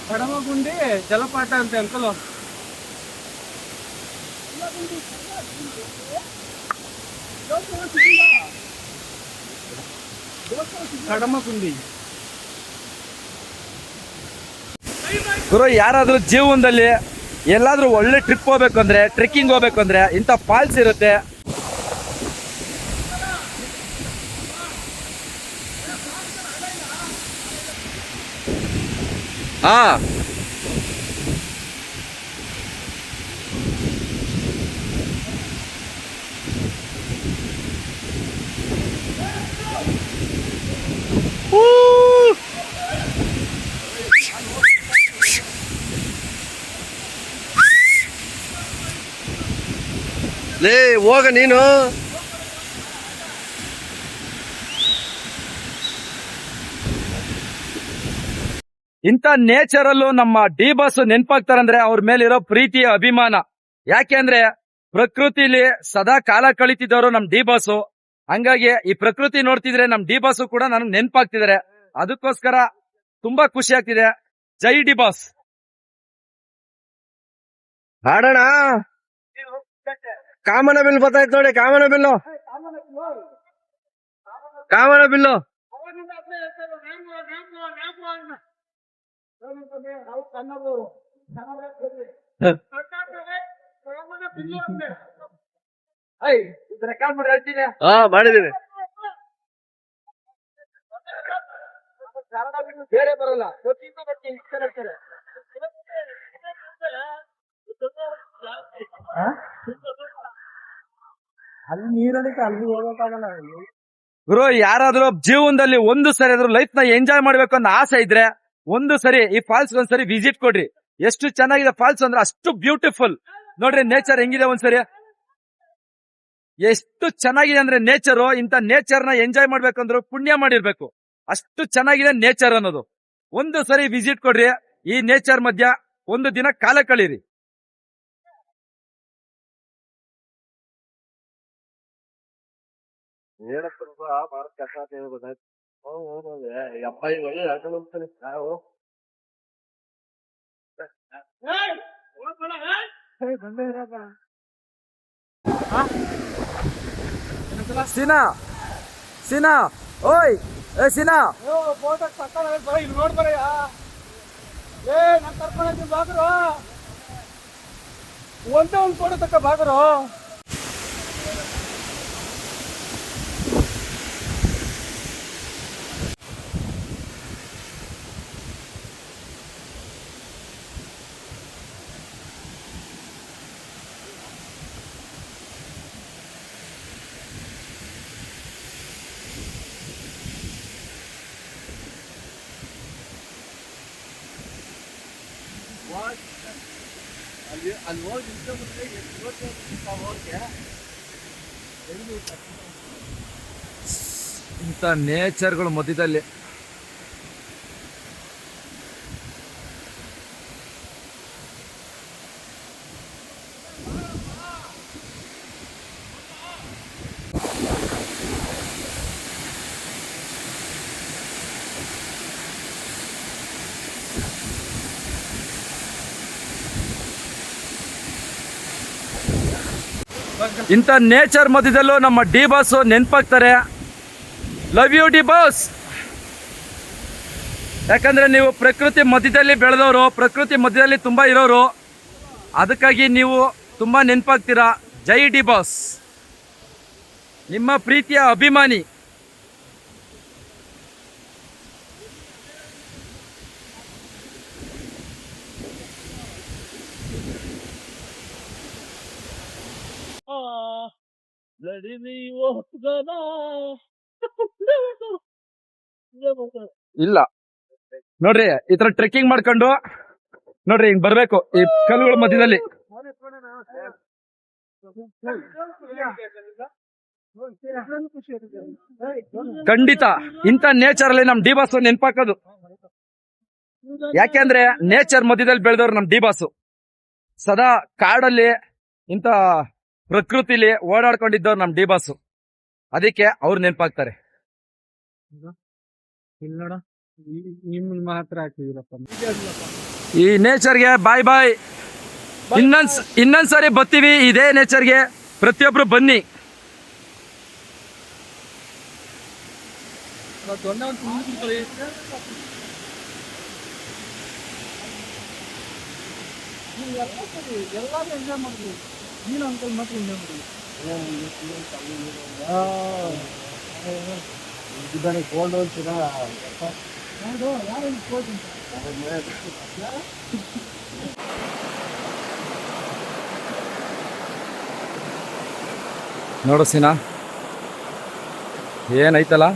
ಕಡಮಗುಂಡಿ ಜಲಪಾತ ಅಂತ ಅಂಕಲ್. ಕಡಮಗುಂಡಿ ಗುರು, ಯಾರಾದ್ರೂ ಜೀವನದಲ್ಲಿ ಎಲ್ಲಾದ್ರೂ ಒಳ್ಳೆ ಟ್ರಿಪ್ ಹೋಗ್ಬೇಕು ಅಂದ್ರೆ, ಟ್ರೆಕ್ಕಿಂಗ್ ಹೋಗ್ಬೇಕು ಅಂದ್ರೆ ಇಂಥ ಫಾಲ್ಸ್ ಇರುತ್ತೆ. ಹಾ, ಲೇ ಹೋಗ ನೀನು. ಇಂಥ ನೇಚರ್ ಅಲ್ಲೂ ನಮ್ಮ ಡಿ ಬಾಸ್ ನೆನ್ಪಾಗ್ತಾರಂದ್ರೆ ಅವ್ರ ಮೇಲಿರೋ ಪ್ರೀತಿಯ ಅಭಿಮಾನ. ಯಾಕೆ ಅಂದ್ರೆ ಪ್ರಕೃತಿಲಿ ಸದಾ ಕಾಲ ಕಳೀತಿದ್ದವರು ನಮ್ ಡಿ ಬಾಸು. ಹಂಗಾಗಿ ಈ ಪ್ರಕೃತಿ ನೋಡ್ತಿದ್ರೆ ನಮ್ ಡಿ ಬಾಸು ಕೂಡ ನನಗ್ ನೆನ್ಪಾಗ್ತಿದಾರೆ. ಅದಕ್ಕೋಸ್ಕರ ತುಂಬಾ ಖುಷಿ ಆಗ್ತಿದೆ. ಜೈ ಡಿ ಬಾಸ್. ಆಡೋಣ. ಕಾಮನ ಬಿಲ್ ಬರ್ತಾಯ್ತು ನೋಡಿ, ಕಾಮನ ಬಿಲ್ಲು, ಕಾಮನ ಬಿಲ್ಲು. ಹಾ, ಮಾಡಿದೀನಿ. ಬೇರೆ ಬರಲ್ಲ. ಅಲ್ಲಿ ನೀರಡಿಕೆ ಅಲ್ಲಿ ಹೋಗಕ್ಕಾಗಲ್ಲ. ಗುರು, ಯಾರಾದ್ರೂ ಜೀವನದಲ್ಲಿ ಒಂದು ಸರಿ ಆದ್ರೂ ಲೈಫ್ ನ ಎಂಜಾಯ್ ಮಾಡ್ಬೇಕು ಅನ್ನೋ ಆಸೆ ಇದ್ರೆ ಒಂದು ಸರಿ ಈ ಫಾಲ್ಸ್ ಒಂದ್ಸರಿ ವಿಸಿಟ್ ಕೊಡ್ರಿ. ಎಷ್ಟು ಚೆನ್ನಾಗಿದೆ ಫಾಲ್ಸ್ ಅಂದ್ರೆ ಅಷ್ಟು ಬ್ಯೂಟಿಫುಲ್. ನೋಡ್ರಿ ನೇಚರ್ ಹೆಂಗಿದೆ ಒಂದ್ಸರಿ. ಎಷ್ಟು ಚೆನ್ನಾಗಿದೆ ಅಂದ್ರೆ ನೇಚರು. ಇಂಥ ನೇಚರ್ ನ ಎಂಜಾಯ್ ಮಾಡ್ಬೇಕಂದ್ರು ಪುಣ್ಯ ಮಾಡಿರ್ಬೇಕು. ಅಷ್ಟು ಚೆನ್ನಾಗಿದೆ ನೇಚರ್ ಅನ್ನೋದು. ಒಂದು ಸರಿ ವಿಸಿಟ್ ಕೊಡ್ರಿ. ಈ ನೇಚರ್ ಮಧ್ಯ ಒಂದು ದಿನ ಕಾಲ ಕಳೀರಿ. ಸೀನಾ, ಸೀನಾ, ಓಯ್ ಏ ಸೀನಾ, ಫೋಟೋ ಇಲ್ಲಿ ನೋಡ್ಬರಯ್ಯ. ನಾನ್ ಕರ್ಕೊಂಡು ಬಾಗರು ಒಂದೇ ಒಂದು ಫೋಟೋ ತಕ್ಕ ಬಾಗರು. ಇಂಥ ನೇಚರ್ಗಳು ಮಧ್ಯದಲ್ಲಿ ಇಂಥ ನೇಚರ್ ಮಧ್ಯದಲ್ಲೂ ನಮ್ಮ ಡಿ ಬಾಸ್ ನೆನ್ಪಾಗ್ತಾರೆ. Love you D Boss. ಯಾಕಂದ್ರೆ ನೀವು ಪ್ರಕೃತಿ ಮಧ್ಯದಲ್ಲಿ ಬೆಳೆದವರು, ಪ್ರಕೃತಿ ಮಧ್ಯದಲ್ಲಿ ತುಂಬಾ ಇರೋರು. ಅದಕ್ಕಾಗಿ ನೀವು ತುಂಬಾ ನೆನ್ಪಾಗ್ತೀರಾ. ಜೈ ಡಿ ಬಾಸ್, ನಿಮ್ಮ ಪ್ರೀತಿಯ ಅಭಿಮಾನಿ. ಇಲ್ಲ ನೋಡ್ರಿ, ಈ ತರ ಟ್ರೆಕ್ಕಿಂಗ್ ಮಾಡ್ಕೊಂಡು ನೋಡ್ರಿ ಹಿಂಗ್ ಬರ್ಬೇಕು ಈ ಕಲ್ಲುಗಳ ಮಧ್ಯದಲ್ಲಿ. ಖಂಡಿತ ಇಂಥ ನೇಚರ್ ಅಲ್ಲಿ ನಮ್ ಡಿ ಬಾಸ್ ನೆನ್ಪಾಕೋದು. ಯಾಕೆಂದ್ರೆ ನೇಚರ್ ಮಧ್ಯದಲ್ಲಿ ಬೆಳೆದವ್ರು ನಮ್ ಡಿ ಬಾಸು. ಸದಾ ಕಾಡಲ್ಲಿ ಇಂಥ ಪ್ರಕೃತಿಲಿ ಓಡಾಡ್ಕೊಂಡಿದ್ದವ್ರು ನಮ್ ಡಿ ಬಾಸು. ಅದಕ್ಕೆ ಅವ್ರು ನೆನ್ಪಾಗ್ತಾರೆ. ನಿಮ್ಮನ್ನ ಮಾತ್ರ ಹಾಕಿದಿರಪ್ಪ. ಈ ನೇಚರ್ಗೆ ಬಾಯ್ ಬಾಯ್. ಇನ್ನೊಂದ್ಸರಿ ಬರ್ತೀವಿ ಇದೇ ನೇಚರ್ಗೆ. ಪ್ರತಿಯೊಬ್ರು ಬನ್ನಿ. ದೊಡ್ಡ ಎಲ್ಲಾರು ಎಂಜಾಯ್ ಮಾಡಿದ್ವಿ. ನೀನು ಅಂಕಲ್ ಮಾತ್ರ ಎಂಜಾಯ್ ಮಾಡಿದ್ವಿ. ಕೋಲ್ಡ್ ಅಂತೀರಾ? ಯಾರು ಕೋಲ್ಡ್ ನೋಡು ಸೀನಾ ಏನೈತಲ್ಲ.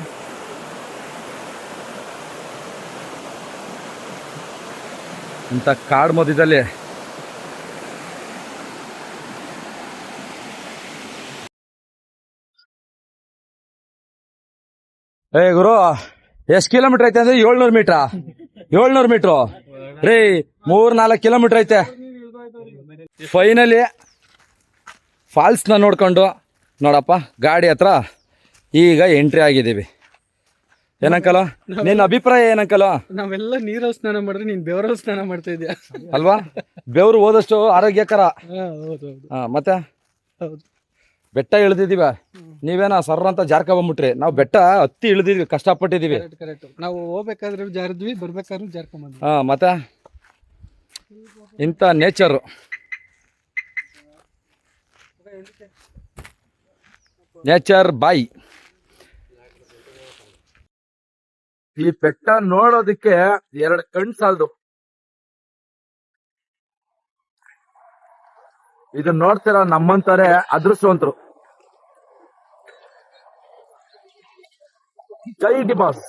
ಇಂಥ ಕಾಡು ಮಧ್ಯದಲ್ಲಿ ಗುರು ಎಷ್ಟು ಕಿಲೋಮೀಟರ್ ಐತೆ ಅಂದ್ರೆ 700 ಮೀಟ್ರಾ? 700 ಮೀಟ್ರು ರೀ, 3-4 ಕಿಲೋಮೀಟರ್ ಐತೆ. ಫೈನಲಿ ಫಾಲ್ಸ್ನ ನೋಡ್ಕೊಂಡು ನೋಡಪ್ಪ ಗಾಡಿ ಹತ್ರ ಈಗ ಎಂಟ್ರಿ ಆಗಿದ್ದೀವಿ. ಏನಂಕಲ ನಿನ್ನ ಅಭಿಪ್ರಾಯ ಏನಂಕಲ? ನಾವೆಲ್ಲ ನೀರಲ್ಲಿ ಸ್ನಾನ ಮಾಡಿದ್ರೆ ನೀನ್ ಬೆವರಲ್ಲಿ ಸ್ನಾನ ಮಾಡ್ತಾ ಇದೀಯ ಅಲ್ವಾ? ಬೆವರು ಹೋದಷ್ಟು ಆರೋಗ್ಯಕರ. ಹೌದು ಮತ್ತೆ ಹೌದು. ಬೆಟ್ಟ ಇಳಿದಿದೀವ, ನೀವೇನ ಸರ್ರ ಅಂತ ಜಾರ್ಕ ಬಂದ್ಬಿಟ್ರಿ. ನಾವು ಬೆಟ್ಟ ಹತ್ತಿ ಇಳಿದಿದ್ವಿ, ಕಷ್ಟಪಟ್ಟಿದೀವಿ. ಕರೆಕ್ಟ್. ನಾವು ಹೋಗ್ಬೇಕಾದ್ರೆ ಜಾರಿದ್ವಿ, ಬರ್ಬೇಕಾದ್ರೂ ಜಾರ್ಕೊಂಡ್ ಮತ್ತೆ ಇಂಥ ನೇಚರು, ನೇಚರ್ ಬಾಯ್. ಈ ಬೆಟ್ಟ ನೋಡೋದಕ್ಕೆ 2 ಕಣ್ ಸಾಲದು. ಇದನ್ನ ನೋಡ್ತೀರ ನಮ್ಮಂತಾರೆ ಅದೃಷ್ಟವಂತರು. ಜೈ ಡಿ ಬಾಸ್.